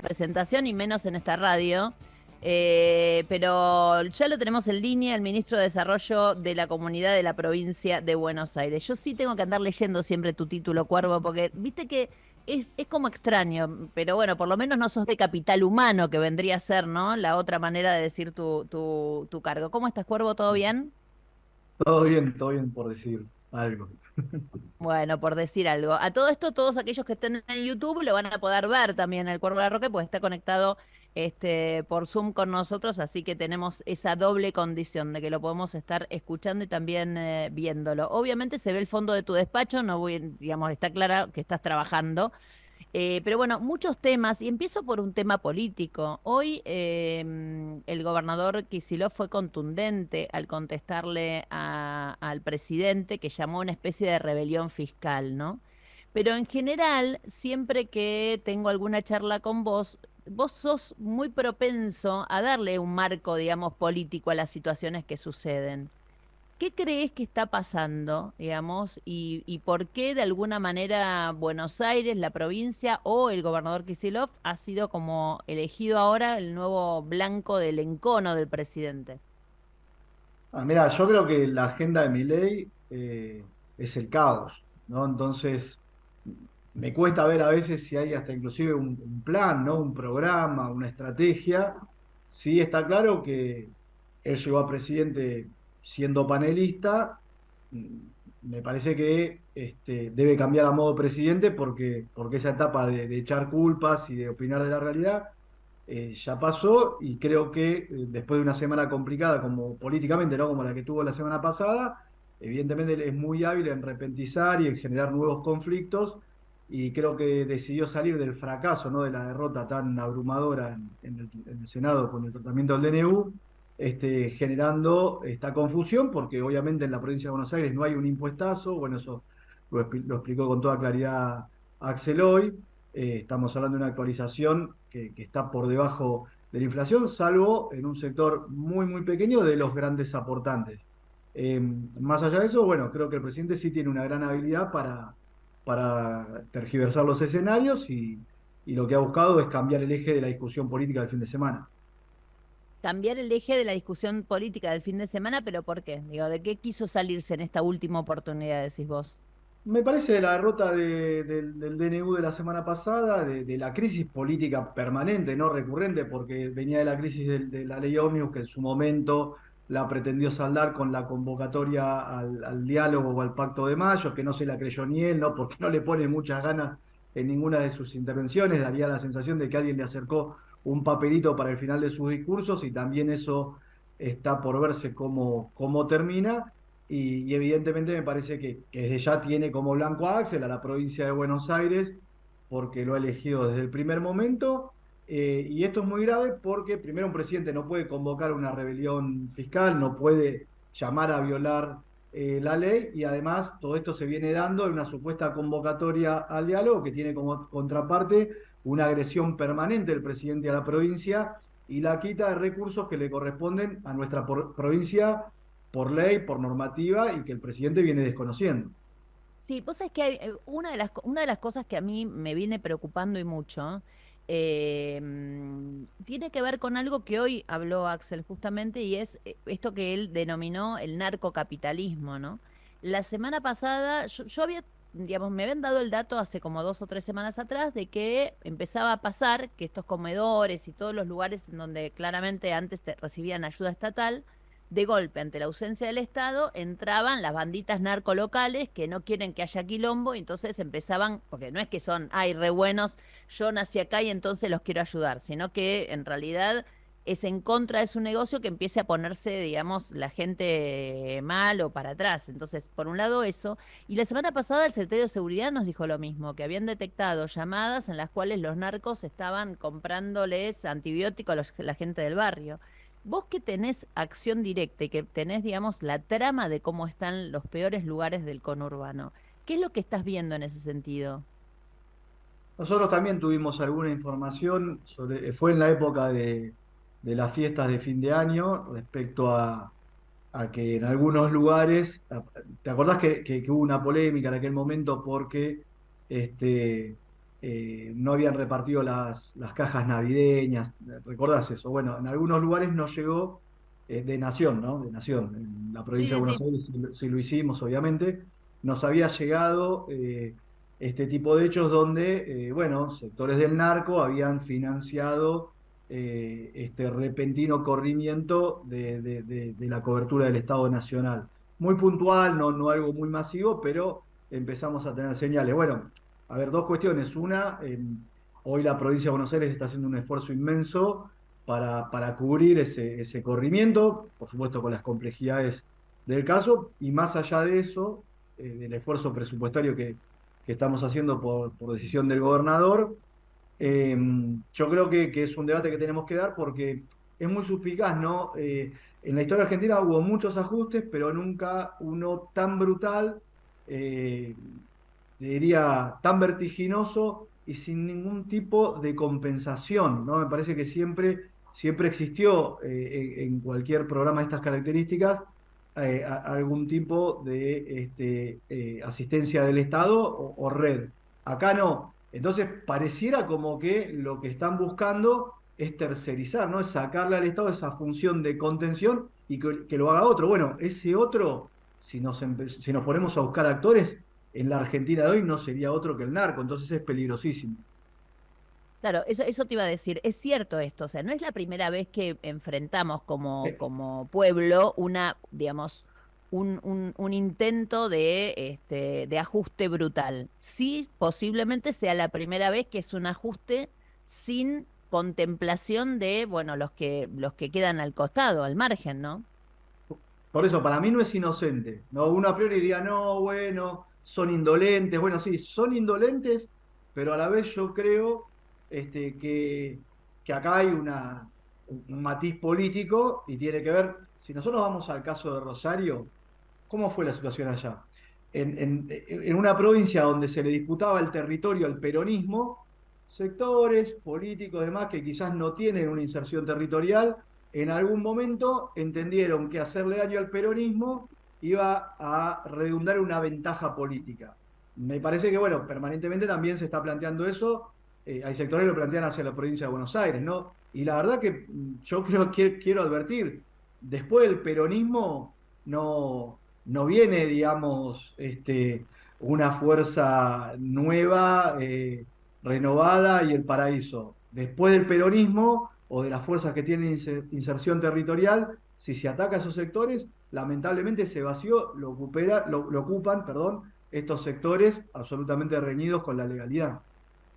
presentación y menos en esta radio. Pero ya lo tenemos en línea, el ministro de Desarrollo de la Comunidad de la Provincia de Buenos Aires. Yo sí tengo que andar leyendo siempre tu título, Cuervo, porque viste que es como extraño, pero bueno, por lo menos no sos de capital humano, que vendría a ser, ¿no? La otra manera de decir tu cargo. ¿Cómo estás, Cuervo? ¿Todo bien? Todo bien por decir algo. Bueno, por decir algo. A todo esto, todos aquellos que estén en YouTube lo van a poder ver también el Cuervo de la Roca, pues está conectado por Zoom con nosotros, así que tenemos esa doble condición de que lo podemos estar escuchando y también viéndolo. Obviamente se ve el fondo de tu despacho, no voy, digamos, está claro que estás trabajando. Pero bueno, muchos temas, y empiezo por un tema político. Hoy el gobernador Kicillof fue contundente al contestarle al presidente que llamó una especie de rebelión fiscal, ¿no? Pero en general, siempre que tengo alguna charla con vos, vos sos muy propenso a darle un marco, digamos, político a las situaciones que suceden. ¿Qué crees que está pasando, digamos, y por qué de alguna manera Buenos Aires, la provincia o el gobernador Kicillof ha sido como elegido ahora el nuevo blanco del encono del presidente? Mira, yo creo que la agenda de Milei es el caos, ¿no? Entonces, me cuesta ver a veces si hay hasta inclusive un plan, ¿no? Un programa, una estrategia. Sí está claro que él llegó a presidente siendo panelista. Mm, Me parece que debe cambiar a modo presidente porque esa etapa de echar culpas y de opinar de la realidad ya pasó y creo que después de una semana complicada como políticamente, ¿no? Como la que tuvo la semana pasada, evidentemente él es muy hábil en repentizar y en generar nuevos conflictos y creo que decidió salir del fracaso, ¿no? De la derrota tan abrumadora en el Senado con el tratamiento del DNU, generando esta confusión porque obviamente en la provincia de Buenos Aires no hay un impuestazo, bueno, eso lo explicó con toda claridad Axel hoy. Estamos hablando de una actualización que está por debajo de la inflación, salvo en un sector muy, muy pequeño de los grandes aportantes. Más allá de eso, bueno, creo que el presidente sí tiene una gran habilidad para tergiversar los escenarios y lo que ha buscado es cambiar el eje de la discusión política del fin de semana. Cambiar el eje de la discusión política del fin de semana, pero ¿por qué? Digo, ¿de qué quiso salirse en esta última oportunidad, decís vos? Me parece la derrota del DNU de la semana pasada, de la crisis política permanente, no recurrente, porque venía de la crisis de la ley Ómnibus, que en su momento la pretendió saldar con la convocatoria al diálogo o al Pacto de Mayo, que no se la creyó ni él, ¿no? Porque no le pone muchas ganas en ninguna de sus intervenciones, daría la sensación de que alguien le acercó un papelito para el final de sus discursos y también eso está por verse cómo termina. Y evidentemente me parece que desde ya tiene como blanco a Axel, a la provincia de Buenos Aires, porque lo ha elegido desde el primer momento. Y esto es muy grave porque primero un presidente no puede convocar una rebelión fiscal, no puede llamar a violar la ley y además todo esto se viene dando en una supuesta convocatoria al diálogo que tiene como contraparte una agresión permanente del presidente a la provincia y la quita de recursos que le corresponden a nuestra provincia por ley, por normativa y que el presidente viene desconociendo. Sí, vos sabés que hay, una de las cosas que a mí me viene preocupando y mucho tiene que ver con algo que hoy habló Axel justamente y es esto que él denominó el narcocapitalismo, ¿no? La semana pasada yo había, digamos, me habían dado el dato hace como 2 o 3 semanas atrás de que empezaba a pasar que estos comedores y todos los lugares en donde claramente antes recibían ayuda estatal, de golpe, ante la ausencia del Estado, entraban las banditas narcolocales que no quieren que haya quilombo, y entonces empezaban, porque no es que son, ay, re buenos, yo nací acá y entonces los quiero ayudar, sino que en realidad es en contra de su negocio que empiece a ponerse, digamos, la gente mal o para atrás. Entonces, por un lado eso, y la semana pasada el secretario de Seguridad nos dijo lo mismo, que habían detectado llamadas en las cuales los narcos estaban comprándoles antibióticos a la gente del barrio. Vos que tenés acción directa y que tenés, digamos, la trama de cómo están los peores lugares del conurbano, ¿qué es lo que estás viendo en ese sentido? Nosotros también tuvimos alguna información fue en la época de las fiestas de fin de año respecto a que en algunos lugares, ¿te acordás que hubo una polémica en aquel momento porque este, no habían repartido las cajas navideñas, ¿recordás eso? Bueno, en algunos lugares no llegó de Nación, ¿no? De Nación. En la Sí, provincia de sí, Buenos sí. Aires sí lo hicimos, obviamente. Nos había llegado este tipo de hechos donde, bueno, sectores del narco habían financiado este repentino corrimiento de la cobertura del Estado Nacional. Muy puntual, no algo muy masivo, pero empezamos a tener señales. Bueno, a ver, dos cuestiones. Una, hoy la provincia de Buenos Aires está haciendo un esfuerzo inmenso para cubrir ese corrimiento, por supuesto con las complejidades del caso, y más allá de eso, del esfuerzo presupuestario que estamos haciendo por decisión del gobernador, eh, yo creo que es un debate que tenemos que dar porque es muy suspicaz, ¿no? En la historia argentina hubo muchos ajustes, pero nunca uno tan brutal, eh, diría, tan vertiginoso y sin ningún tipo de compensación, ¿no? Me parece que siempre existió en cualquier programa de estas características algún tipo de asistencia del Estado o red. Acá no. Entonces, pareciera como que lo que están buscando es tercerizar, ¿no? Es sacarle al Estado esa función de contención y que lo haga otro. Bueno, ese otro, si nos ponemos a buscar actores, en la Argentina de hoy no sería otro que el narco, entonces es peligrosísimo. Claro, eso te iba a decir, es cierto esto, o sea, no es la primera vez que enfrentamos como pueblo una, digamos, un intento de ajuste brutal. Sí, posiblemente sea la primera vez que es un ajuste sin contemplación de, bueno, los que quedan al costado, al margen, ¿no? Por eso, para mí no es inocente, ¿no? Uno a priori diría, no, bueno, son indolentes. Bueno, sí, son indolentes, pero a la vez yo creo que acá hay un matiz político y tiene que ver, si nosotros vamos al caso de Rosario, ¿cómo fue la situación allá? En una provincia donde se le disputaba el territorio al peronismo, sectores políticos demás que quizás no tienen una inserción territorial, en algún momento entendieron que hacerle daño al peronismo iba a redundar en una ventaja política. Me parece que, bueno, permanentemente también se está planteando eso. Hay sectores que lo plantean hacia la provincia de Buenos Aires, ¿no? Y la verdad que yo creo que quiero advertir, después del peronismo no viene, digamos, una fuerza nueva, renovada y el paraíso. Después del peronismo o de las fuerzas que tienen inserción territorial, si se ataca a esos sectores, lamentablemente ese vacío lo ocupan, perdón, estos sectores absolutamente reñidos con la legalidad.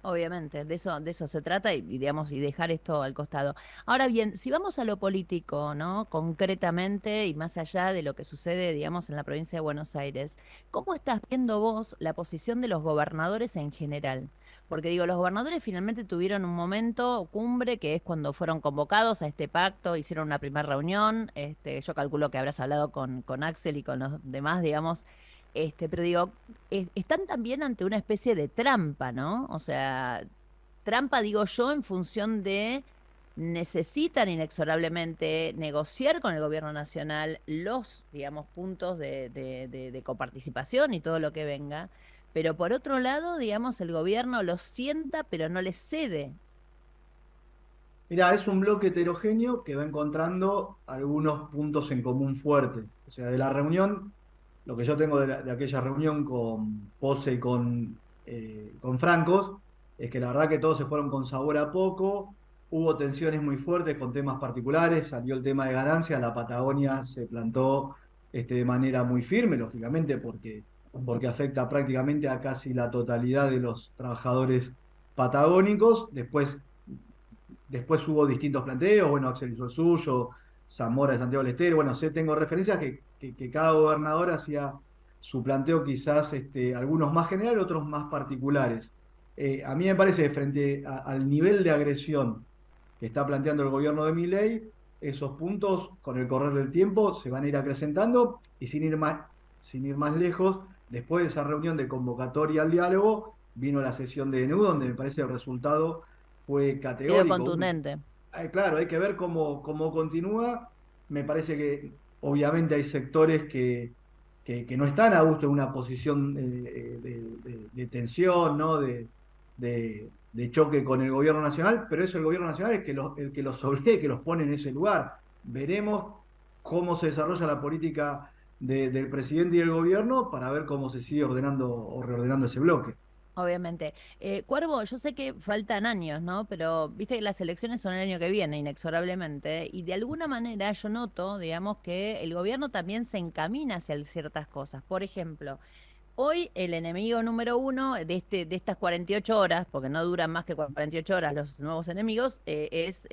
Obviamente, de eso se trata y, digamos, y dejar esto al costado. Ahora bien, si vamos a lo político, ¿no? Concretamente y más allá de lo que sucede, digamos, en la provincia de Buenos Aires, ¿cómo estás viendo vos la posición de los gobernadores en general? Porque digo, los gobernadores finalmente tuvieron un momento cumbre, que es cuando fueron convocados a este pacto, hicieron una primera reunión, yo calculo que habrás hablado con Axel y con los demás, digamos, pero digo, están también ante una especie de trampa, ¿no? O sea, trampa, digo yo, en función de necesitan inexorablemente negociar con el gobierno nacional los, digamos, puntos de coparticipación y todo lo que venga, pero por otro lado, digamos, el gobierno los sienta, pero no les cede. Mira, es un bloque heterogéneo que va encontrando algunos puntos en común fuertes. O sea, de la reunión, lo que yo tengo de aquella reunión con Pose y con Francos, es que la verdad que todos se fueron con sabor a poco, hubo tensiones muy fuertes con temas particulares, salió el tema de ganancias, la Patagonia se plantó de manera muy firme, lógicamente, porque afecta prácticamente a casi la totalidad de los trabajadores patagónicos. Después hubo distintos planteos, bueno, Axel hizo el suyo, Zamora de Santiago del Estero, bueno, tengo referencias que cada gobernador hacía su planteo quizás algunos más general, otros más particulares. A mí me parece, frente al nivel de agresión que está planteando el gobierno de Milei, esos puntos con el correr del tiempo se van a ir acrecentando y sin ir más lejos, después de esa reunión de convocatoria al diálogo, vino la sesión de DNU, donde me parece el resultado fue Medio categórico. contundente. Claro, hay que ver cómo continúa. Me parece que obviamente hay sectores que no están a gusto en una posición de tensión, ¿no? de choque con el gobierno nacional, pero es el gobierno nacional el que los obliga y que los pone en ese lugar. Veremos cómo se desarrolla la política del presidente y del gobierno para ver cómo se sigue ordenando o reordenando ese bloque. Obviamente. Cuervo, yo sé que faltan años, ¿no? Pero viste que las elecciones son el año que viene, inexorablemente, y de alguna manera yo noto, digamos, que el gobierno también se encamina hacia ciertas cosas. Por ejemplo, hoy el enemigo número uno de estas 48 horas, porque no duran más que 48 horas los nuevos enemigos, es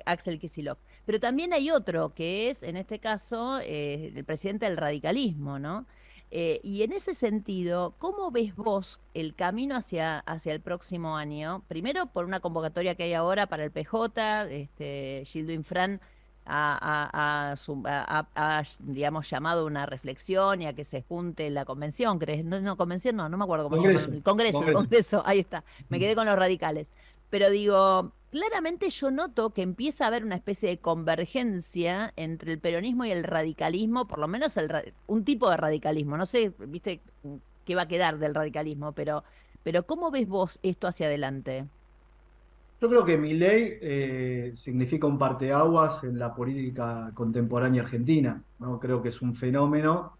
Axel Kicillof. Pero también hay otro que es, en este caso, el presidente del radicalismo, ¿no? Y en ese sentido, ¿cómo ves vos el camino hacia el próximo año? Primero, por una convocatoria que hay ahora para el PJ, Gildo Infran digamos, llamado a una reflexión y a que se junte la convención, ¿crees? No, no, convención no, no me acuerdo cómo llaman. Congreso, El Congreso. Congreso, ahí está. Me quedé con los radicales. Pero digo, claramente yo noto que empieza a haber una especie de convergencia entre el peronismo y el radicalismo, por lo menos un tipo de radicalismo. No sé, viste, qué va a quedar del radicalismo, pero ¿cómo ves vos esto hacia adelante? Yo creo que Milei significa un parteaguas en la política contemporánea argentina, ¿no? Creo que es un fenómeno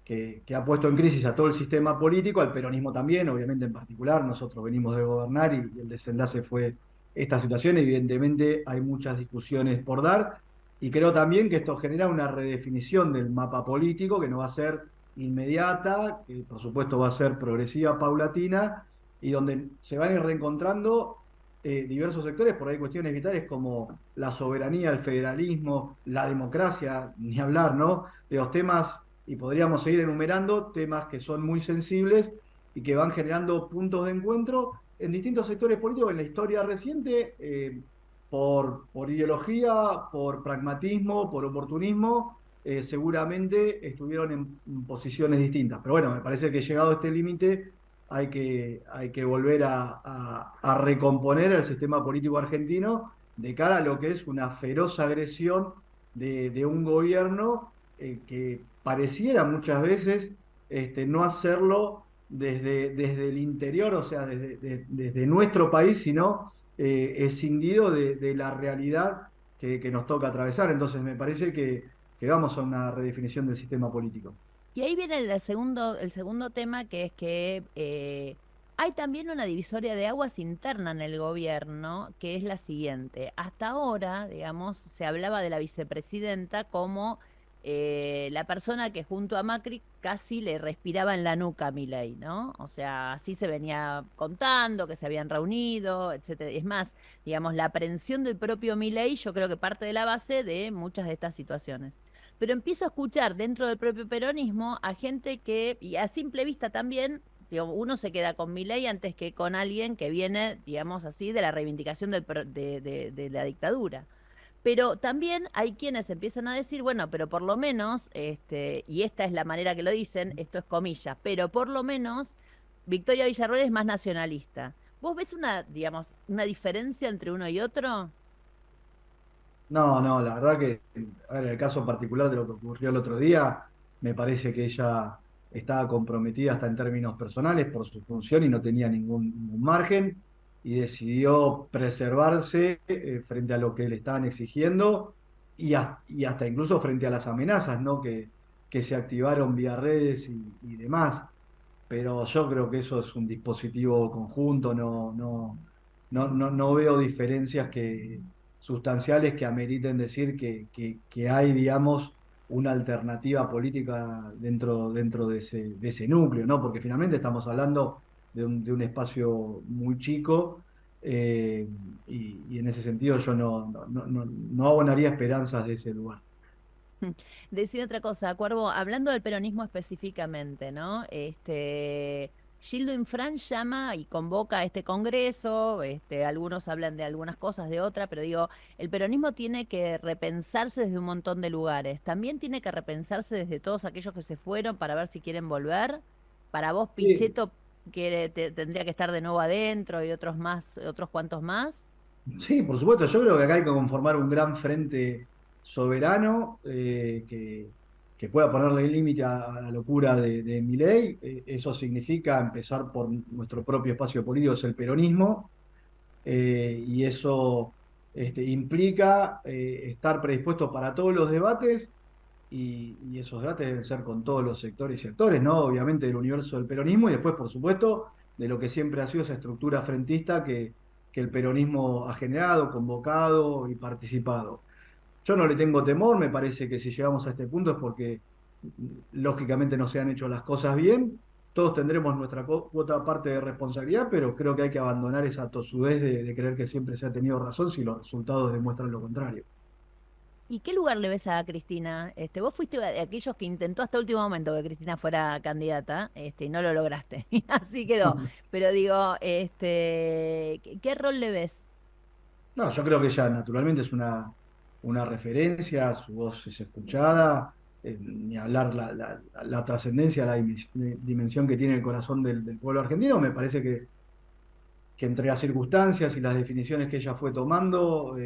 que ha puesto en crisis a todo el sistema político, al peronismo también, obviamente en particular. Nosotros venimos de gobernar y el desenlace fue esta situación. Evidentemente hay muchas discusiones por dar y creo también que esto genera una redefinición del mapa político que no va a ser inmediata, que por supuesto va a ser progresiva, paulatina, y donde se van a ir reencontrando diversos sectores por ahí cuestiones vitales como la soberanía, el federalismo, la democracia, ni hablar, ¿no? De los temas, y podríamos seguir enumerando temas que son muy sensibles y que van generando puntos de encuentro en distintos sectores políticos en la historia reciente, por ideología, por pragmatismo, por oportunismo, seguramente estuvieron en posiciones distintas. Pero bueno, me parece que llegado a este límite hay que volver a recomponer el sistema político argentino de cara a lo que es una feroz agresión de un gobierno que pareciera muchas veces no hacerlo desde el interior, o sea, desde nuestro país, sino escindido de la realidad que nos toca atravesar. Entonces me parece que vamos a una redefinición del sistema político. Y ahí viene el segundo tema, que es que hay también una divisoria de aguas interna en el gobierno, que es la siguiente. Hasta ahora, digamos, se hablaba de la vicepresidenta como la persona que junto a Macri casi le respiraba en la nuca a Milei, ¿no? O sea, así se venía contando, que se habían reunido, etcétera. Es más, digamos, la aprehensión del propio Milei, yo creo que parte de la base de muchas de estas situaciones, pero empiezo a escuchar dentro del propio peronismo a gente que, y a simple vista también, digo, uno se queda con Milei antes que con alguien que viene, digamos así, de la reivindicación de la dictadura. Pero también hay quienes empiezan a decir, bueno, pero por lo menos, y esta es la manera que lo dicen, esto es comillas, pero por lo menos Victoria Villarroel es más nacionalista. ¿Vos ves una, digamos, una diferencia entre uno y otro? No, no, la verdad que, a ver, en el caso particular de lo que ocurrió el otro día, me parece que ella estaba comprometida hasta en términos personales por su función y no tenía ningún margen y decidió preservarse frente a lo que le estaban exigiendo y hasta incluso frente a las amenazas, ¿no? Que se activaron vía redes y demás. Pero yo creo que eso es un dispositivo conjunto, no veo diferencias sustanciales que ameriten decir que hay, digamos, una alternativa política dentro de ese núcleo, ¿no? Porque finalmente estamos hablando de un espacio muy chico y en ese sentido yo no abonaría esperanzas de ese lugar. Decir otra cosa, Cuervo, hablando del peronismo específicamente, ¿no? Gildo Infran llama y convoca a este congreso, algunos hablan de algunas cosas, de otra, pero digo, el peronismo tiene que repensarse desde un montón de lugares. También tiene que repensarse desde todos aquellos que se fueron para ver si quieren volver. Para vos, Sí, Pichetto tendría que estar de nuevo adentro y otros más, otros cuantos más. sí, por supuesto. Yo creo que acá hay que conformar un gran frente soberano que pueda ponerle límite a la locura de Milei. Eso significa empezar por nuestro propio espacio político, es el peronismo, y eso implica estar predispuesto para todos los debates, y esos debates deben ser con todos los sectores y sectores, ¿no? Obviamente del universo del peronismo y después, por supuesto, de lo que siempre ha sido esa estructura frentista que el peronismo ha generado, convocado y participado. Yo no le tengo temor, me parece que si llegamos a este punto es porque lógicamente no se han hecho las cosas bien. Todos tendremos nuestra cuota parte de responsabilidad, pero creo que hay que abandonar esa tosudez de creer que siempre se ha tenido razón si los resultados demuestran lo contrario. ¿Y qué lugar le ves a Cristina? Vos fuiste de aquellos que intentó hasta último momento que Cristina fuera candidata, y no lo lograste. Y así quedó. Pero digo, ¿qué rol le ves? No, yo creo que ella naturalmente es una referencia, su voz es escuchada, ni hablar la trascendencia, la dimensión que tiene el corazón del pueblo argentino. Me parece que entre las circunstancias y las definiciones que ella fue tomando,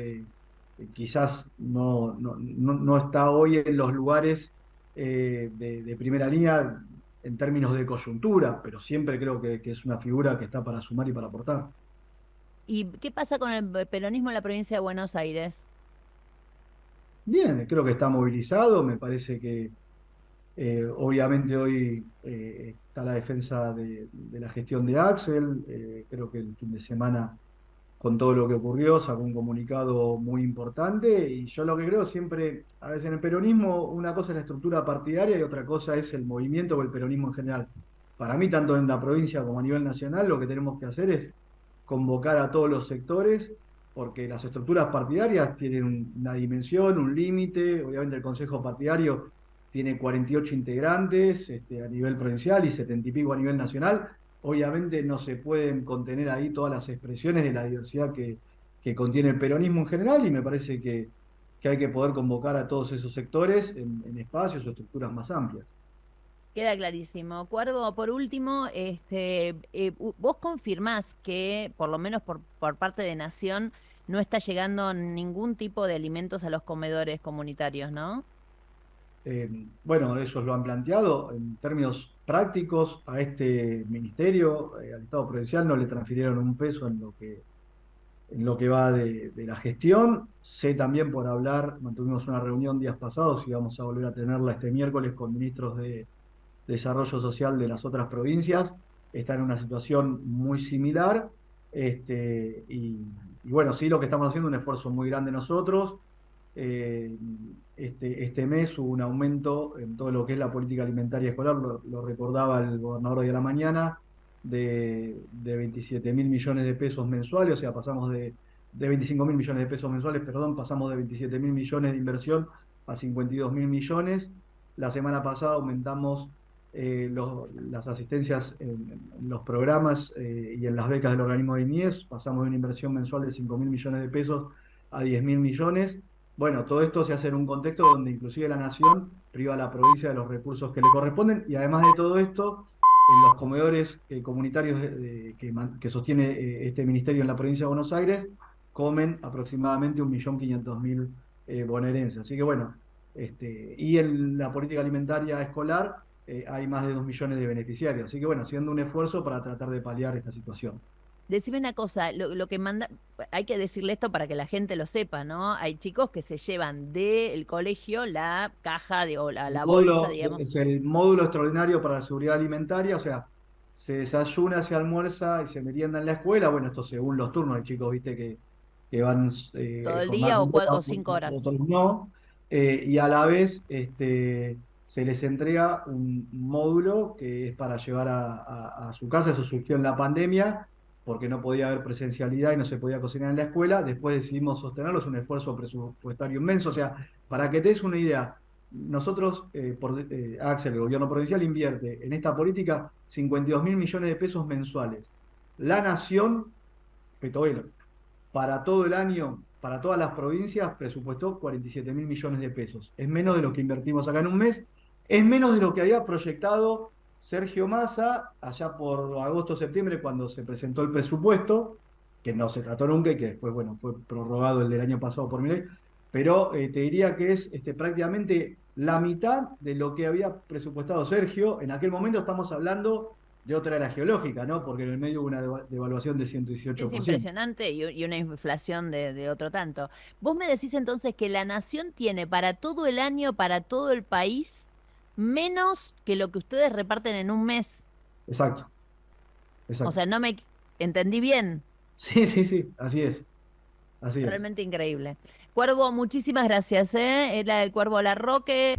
quizás no está hoy en los lugares de primera línea en términos de coyuntura, pero siempre creo que es una figura que está para sumar y para aportar. ¿Y qué pasa con el peronismo en la provincia de Buenos Aires? Bien, creo que está movilizado, me parece que obviamente hoy está la defensa de la gestión de Axel. Creo que el fin de semana, con todo lo que ocurrió, sacó un comunicado muy importante, y yo lo que creo siempre, a veces en el peronismo, una cosa es la estructura partidaria y otra cosa es el movimiento o el peronismo en general. Para mí, tanto en la provincia como a nivel nacional, lo que tenemos que hacer es convocar a todos los sectores, porque las estructuras partidarias tienen una dimensión, un límite. Obviamente el Consejo Partidario tiene 48 integrantes a nivel provincial y 70 y pico a nivel nacional. Obviamente no se pueden contener ahí todas las expresiones de la diversidad que contiene el peronismo en general, y me parece que hay que poder convocar a todos esos sectores en espacios o estructuras más amplias. Queda clarísimo. Cuervo, por último, vos confirmás que, por lo menos por parte de Nación, no está llegando ningún tipo de alimentos a los comedores comunitarios, ¿no? Eh, bueno, ellos lo han planteado en términos prácticos a este ministerio, al Estado provincial no le transfirieron un peso en lo que va de la gestión. Sé también por hablar, mantuvimos una reunión días pasados y vamos a volver a tenerla este miércoles con ministros de Desarrollo Social de las otras provincias. Está en una situación muy similar. Y bueno, sí, lo que estamos haciendo es un esfuerzo muy grande nosotros. Eh, este mes hubo un aumento en todo lo que es la política alimentaria escolar, lo recordaba el gobernador hoy a la mañana, de 27.000 millones de pesos mensuales. O sea, pasamos de 25.000 millones de pesos mensuales, perdón, pasamos de 27.000 millones de inversión a 52.000 millones. La semana pasada aumentamos las asistencias en los programas y en las becas del organismo de INIES, pasamos de una inversión mensual de 5.000 millones de pesos a 10.000 millones. Bueno, todo esto se hace en un contexto donde inclusive la nación priva a la provincia de los recursos que le corresponden, y además de todo esto, en los comedores comunitarios que sostiene este ministerio en la provincia de Buenos Aires, comen aproximadamente 1.500.000 bonaerenses. Así que bueno, y en la política alimentaria escolar hay más de 2 millones de beneficiarios. Así que bueno, haciendo un esfuerzo para tratar de paliar esta situación. Decime una cosa, lo que manda, hay que decirle esto para que la gente lo sepa, ¿no? Hay chicos que se llevan del colegio la caja o la bolsa, digamos. Es el módulo extraordinario para la seguridad alimentaria. O sea, se desayuna, se almuerza y se merienda en la escuela. Bueno, esto según los turnos, hay chicos, viste, que van Todo el jornada día completa, o 5 horas. otros no. Y a la vez se les entrega un módulo que es para llevar a su casa. Eso surgió en la pandemia porque no podía haber presencialidad y no se podía cocinar en la escuela. Después decidimos sostenerlo, es un esfuerzo presupuestario inmenso. O sea, para que te des una idea, nosotros, Axel, el gobierno provincial, invierte en esta política 52.000 millones de pesos mensuales. La nación, Petovelo, para todo el año, para todas las provincias, presupuestó 47.000 millones de pesos. Es menos de lo que invertimos acá en un mes, es menos de lo que había proyectado Sergio Massa allá por agosto septiembre, cuando se presentó el presupuesto, que no se trató nunca y que después, bueno, fue prorrogado el del año pasado por mi ley. pero te diría que es prácticamente la mitad de lo que había presupuestado Sergio. En aquel momento estamos hablando de otra era geológica, ¿no? Porque en el medio hubo una devaluación de Es 118%. impresionante y una inflación de otro tanto. Vos me decís entonces que la nación tiene para todo el año, para todo el país, menos que lo que ustedes reparten en un mes. Exacto, O exacto. sea, no me entendí bien. Sí, sí, sí, así es, así es. Realmente increíble. Cuervo, muchísimas gracias, ¿eh? Era el Cuervo Larroque.